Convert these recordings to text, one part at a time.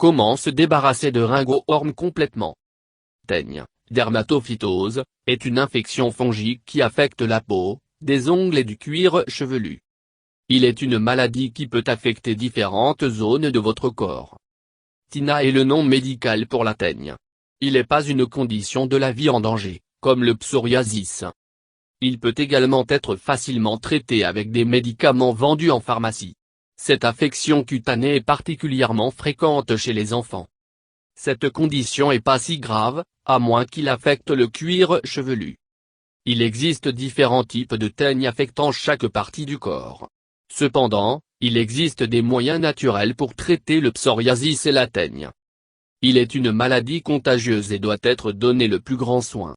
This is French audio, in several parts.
Comment se débarrasser de ringworm complètement? Teigne, dermatophytose, est une infection fongique qui affecte la peau, des ongles et du cuir chevelu. Il est une maladie qui peut affecter différentes zones de votre corps. TINA est le nom médical pour la teigne. Il n'est pas une condition de la vie en danger, comme le psoriasis. Il peut également être facilement traité avec des médicaments vendus en pharmacie. Cette affection cutanée est particulièrement fréquente chez les enfants. Cette condition est pas si grave, à moins qu'il affecte le cuir chevelu. Il existe différents types de teigne affectant chaque partie du corps. Cependant, il existe des moyens naturels pour traiter le psoriasis et la teigne. Il est une maladie contagieuse et doit être donné le plus grand soin.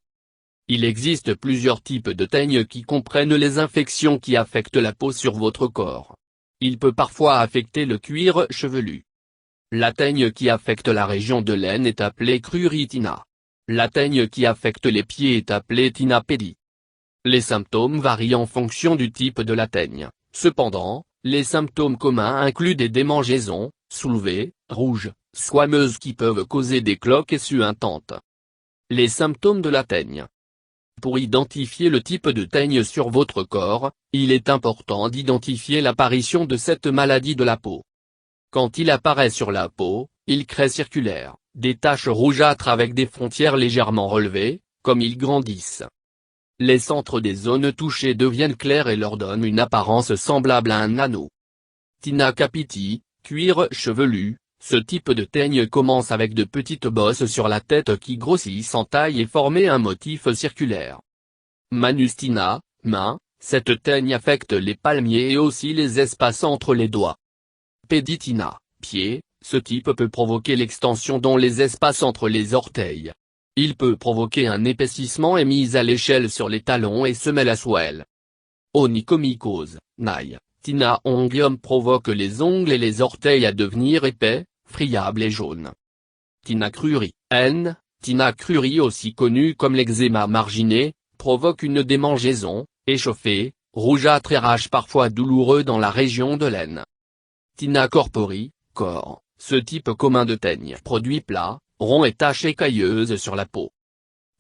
Il existe plusieurs types de teigne qui comprennent les infections qui affectent la peau sur votre corps. Il peut parfois affecter le cuir chevelu. La teigne qui affecte la région de l'aine est appelée cruritina. La teigne qui affecte les pieds est appelée tinapédie. Les symptômes varient en fonction du type de la teigne. Cependant, les symptômes communs incluent des démangeaisons, soulevées, rouges, squameuses qui peuvent causer des cloques et suintantes. Les symptômes de la teigne. Pour identifier le type de teigne sur votre corps, il est important d'identifier l'apparition de cette maladie de la peau. Quand il apparaît sur la peau, il crée circulaires, des taches rougeâtres avec des frontières légèrement relevées, comme ils grandissent. Les centres des zones touchées deviennent clairs et leur donnent une apparence semblable à un anneau. Tina capiti, cuir chevelu, ce type de teigne commence avec de petites bosses sur la tête qui grossissent en taille et forment un motif circulaire. Manustina, main, cette teigne affecte les palmiers et aussi les espaces entre les doigts. Péditina, pied, ce type peut provoquer l'extension dans les espaces entre les orteils. Il peut provoquer un épaississement et mise à l'échelle sur les talons et semelles à souel. Onychomycose, naille, tina onglium provoque les ongles et les orteils à devenir épais, friables et jaunes. Tina cruri, N, tina cruri aussi connu comme l'eczéma marginé, provoque une démangeaison, échauffée, rougeâtre et rage parfois douloureux dans la région de l'aine. Tina corpori, corps, ce type commun de teigne produit plat, rond et taches écailleuses sur la peau.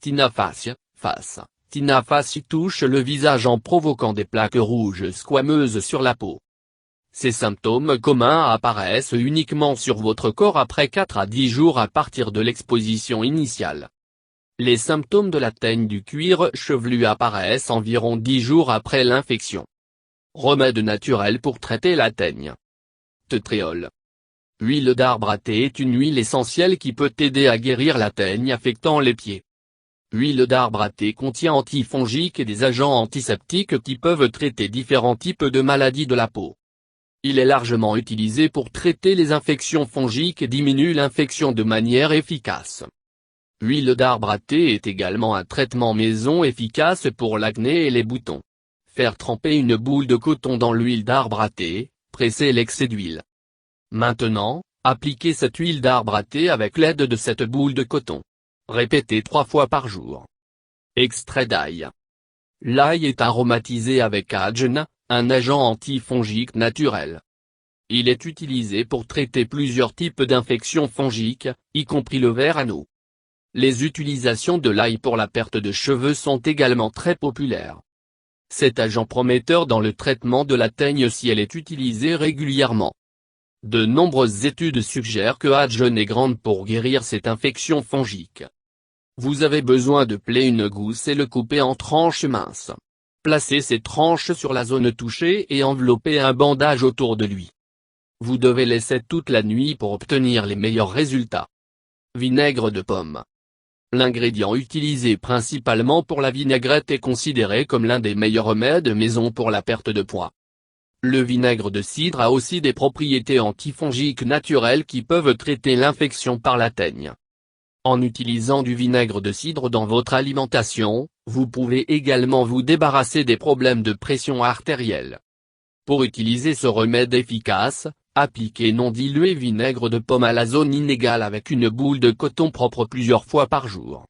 Tina facie, face, tina facie touche le visage en provoquant des plaques rouges squameuses sur la peau. Ces symptômes communs apparaissent uniquement sur votre corps après 4 à 10 jours à partir de l'exposition initiale. Les symptômes de la teigne du cuir chevelu apparaissent environ 10 jours après l'infection. Remède naturel pour traiter la teigne. Tétréol. Huile d'arbre à thé est une huile essentielle qui peut aider à guérir la teigne affectant les pieds. Huile d'arbre à thé contient antifongiques et des agents antiseptiques qui peuvent traiter différents types de maladies de la peau. Il est largement utilisé pour traiter les infections fongiques et diminue l'infection de manière efficace. Huile d'arbre à thé est également un traitement maison efficace pour l'acné et les boutons. Faire tremper une boule de coton dans l'huile d'arbre à thé, presser l'excès d'huile. Maintenant, appliquez cette huile d'arbre à thé avec l'aide de cette boule de coton. Répétez 3 fois par jour. Extrait d'ail. L'ail est aromatisé avec adjna, un agent antifongique naturel. Il est utilisé pour traiter plusieurs types d'infections fongiques, y compris le ver anneau. Les utilisations de l'ail pour la perte de cheveux sont également très populaires. Cet agent prometteur dans le traitement de la teigne si elle est utilisée régulièrement. De nombreuses études suggèrent que adjun est grande pour guérir cette infection fongique. Vous avez besoin de peler une gousse et le couper en tranches minces. Placez ces tranches sur la zone touchée et enveloppez un bandage autour de lui. Vous devez laisser toute la nuit pour obtenir les meilleurs résultats. Vinaigre de pomme. L'ingrédient utilisé principalement pour la vinaigrette est considéré comme l'un des meilleurs remèdes maison pour la perte de poids. Le vinaigre de cidre a aussi des propriétés antifongiques naturelles qui peuvent traiter l'infection par la teigne. En utilisant du vinaigre de cidre dans votre alimentation, vous pouvez également vous débarrasser des problèmes de pression artérielle. Pour utiliser ce remède efficace, appliquez non dilué vinaigre de pomme à la zone inégale avec une boule de coton propre plusieurs fois par jour.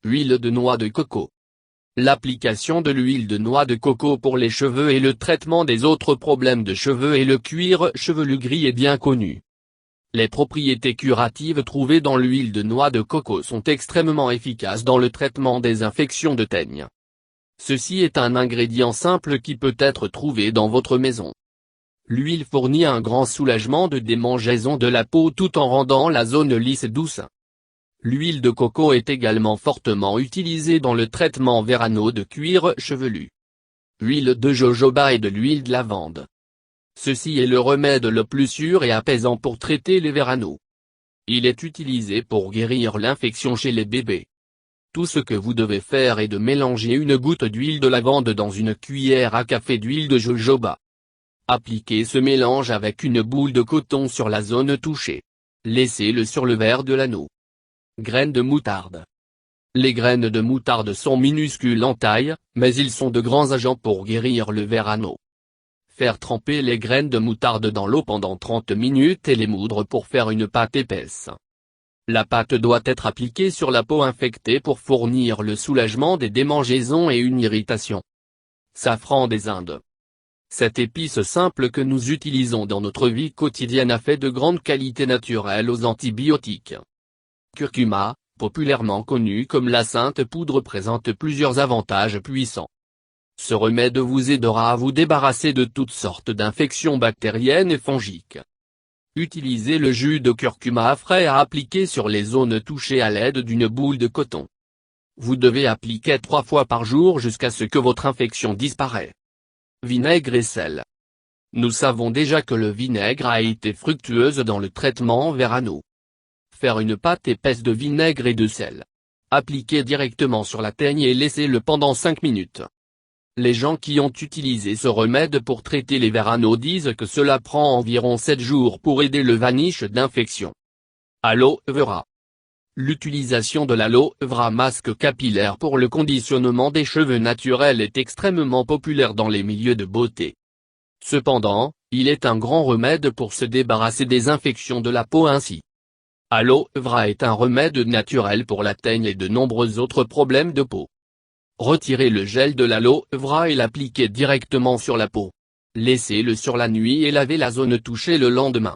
Huile de noix de coco. L'application de l'huile de noix de coco pour les cheveux et le traitement des autres problèmes de cheveux et le cuir chevelu gris est bien connu. Les propriétés curatives trouvées dans l'huile de noix de coco sont extrêmement efficaces dans le traitement des infections de teigne. Ceci est un ingrédient simple qui peut être trouvé dans votre maison. L'huile fournit un grand soulagement de démangeaison de la peau tout en rendant la zone lisse et douce. L'huile de coco est également fortement utilisée dans le traitement vérano de cuir chevelu. Huile de jojoba et de l'huile de lavande. Ceci est le remède le plus sûr et apaisant pour traiter les véranos. Il est utilisé pour guérir l'infection chez les bébés. Tout ce que vous devez faire est de mélanger une goutte d'huile de lavande dans une cuillère à café d'huile de jojoba. Appliquez ce mélange avec une boule de coton sur la zone touchée. Laissez-le sur le verre de l'anneau. Graines de moutarde. Les graines de moutarde sont minuscules en taille, mais ils sont de grands agents pour guérir le vérano. Faire tremper les graines de moutarde dans l'eau pendant 30 minutes et les moudre pour faire une pâte épaisse. La pâte doit être appliquée sur la peau infectée pour fournir le soulagement des démangeaisons et une irritation. Safran des Indes. Cette épice simple que nous utilisons dans notre vie quotidienne a fait de grandes qualités naturelles aux antibiotiques. Curcuma, populairement connue comme la sainte poudre, présente plusieurs avantages puissants. Ce remède vous aidera à vous débarrasser de toutes sortes d'infections bactériennes et fongiques. Utilisez le jus de curcuma frais à appliquer sur les zones touchées à l'aide d'une boule de coton. Vous devez appliquer 3 fois par jour jusqu'à ce que votre infection disparaisse. Vinaigre et sel. Nous savons déjà que le vinaigre a été fructueuse dans le traitement vérano. Faire une pâte épaisse de vinaigre et de sel. Appliquez directement sur la teigne et laissez-le pendant 5 minutes. Les gens qui ont utilisé ce remède pour traiter les véranos disent que cela prend environ 7 jours pour aider le vanish d'infection. Aloe vera. L'utilisation de l'aloe vera masque capillaire pour le conditionnement des cheveux naturels est extrêmement populaire dans les milieux de beauté. Cependant, il est un grand remède pour se débarrasser des infections de la peau ainsi. Aloe vera est un remède naturel pour la teigne et de nombreux autres problèmes de peau. Retirez le gel de l'aloe vera et l'appliquez directement sur la peau. Laissez-le sur la nuit et lavez la zone touchée le lendemain.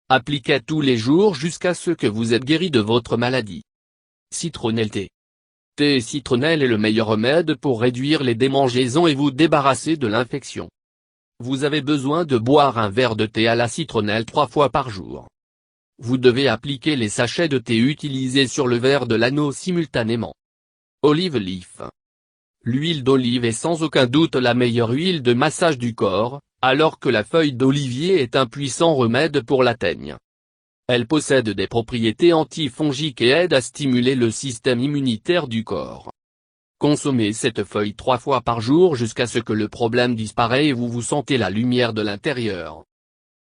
Appliquez tous les jours jusqu'à ce que vous êtes guéri de votre maladie. Citronnelle thé. Thé citronnelle est le meilleur remède pour réduire les démangeaisons et vous débarrasser de l'infection. Vous avez besoin de boire un verre de thé à la citronnelle 3 fois par jour. Vous devez appliquer les sachets de thé utilisés sur le verre de l'anneau simultanément. Olive leaf. L'huile d'olive est sans aucun doute la meilleure huile de massage du corps, alors que la feuille d'olivier est un puissant remède pour la teigne. Elle possède des propriétés antifongiques et aide à stimuler le système immunitaire du corps. Consommez cette feuille 3 fois par jour jusqu'à ce que le problème disparaisse et vous vous sentez la lumière de l'intérieur.